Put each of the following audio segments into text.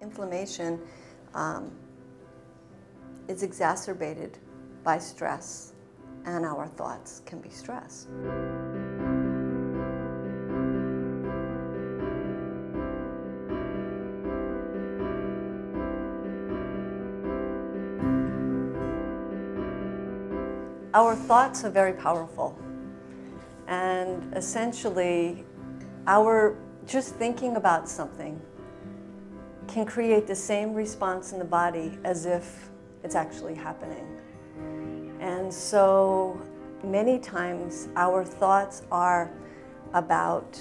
inflammation is exacerbated by stress, and our thoughts can be stress. Our thoughts are very powerful, and essentially just thinking about something can create the same response in the body as if it's actually happening. And so many times our thoughts are about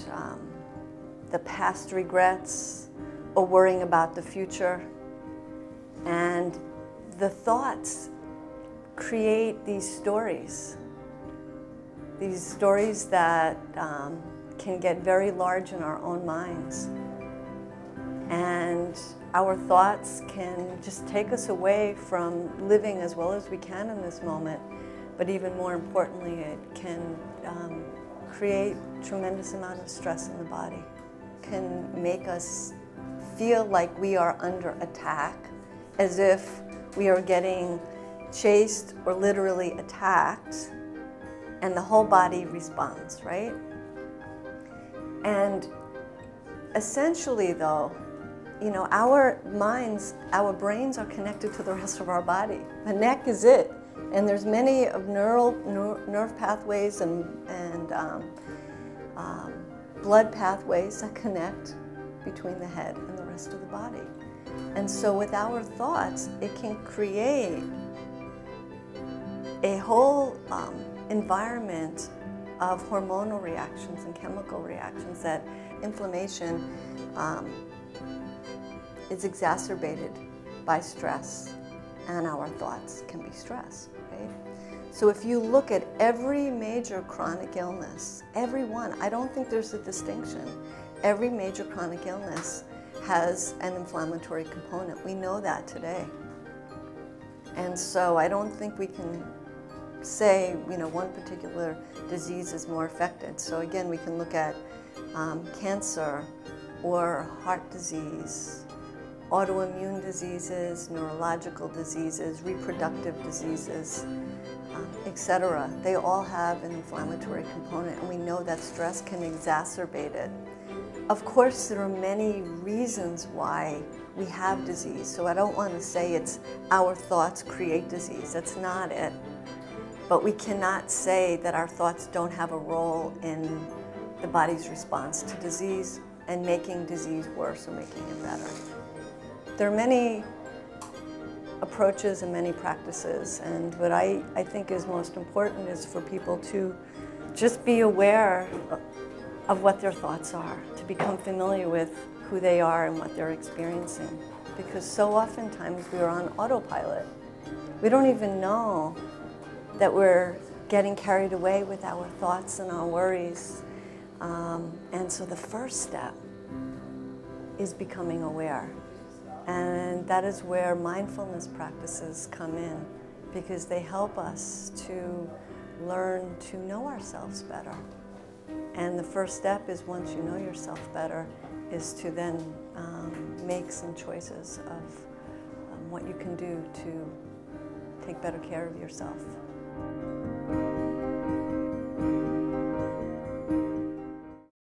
the past regrets or worrying about the future, and the thoughts create these stories that can get very large in our own minds. And our thoughts can just take us away from living as well as we can in this moment, but even more importantly, it can create a tremendous amount of stress in the body. It can make us feel like we are under attack, as if we are getting chased or literally attacked, and the whole body responds, right? And essentially though, you know, our minds, our brains are connected to the rest of our body. The neck is it, and there's many of nerve pathways and blood pathways that connect between the head and the rest of the body. And so with our thoughts, it can create a whole environment of hormonal reactions and chemical reactions that inflammation is exacerbated by stress, and our thoughts can be stress, right? So if you look at every major chronic illness, every one, I don't think there's a distinction. Every major chronic illness has an inflammatory component. We know that today. And so I don't think we can say, you know, one particular disease is more affected. So again, we can look at cancer or heart disease, autoimmune diseases, neurological diseases, reproductive diseases, etc. They all have an inflammatory component, and we know that stress can exacerbate it. Of course, there are many reasons why we have disease, so I don't want to say it's our thoughts create disease. That's not it. But we cannot say that our thoughts don't have a role in the body's response to disease and making disease worse or making it better. There are many approaches and many practices, and what I think is most important is for people to just be aware of what their thoughts are, to become familiar with who they are and what they're experiencing. Because so oftentimes we are on autopilot. We don't even know that we're getting carried away with our thoughts and our worries. And so the first step is becoming aware. And that is where mindfulness practices come in, because they help us to learn to know ourselves better. And the first step is, once you know yourself better, is to then make some choices of what you can do to take better care of yourself.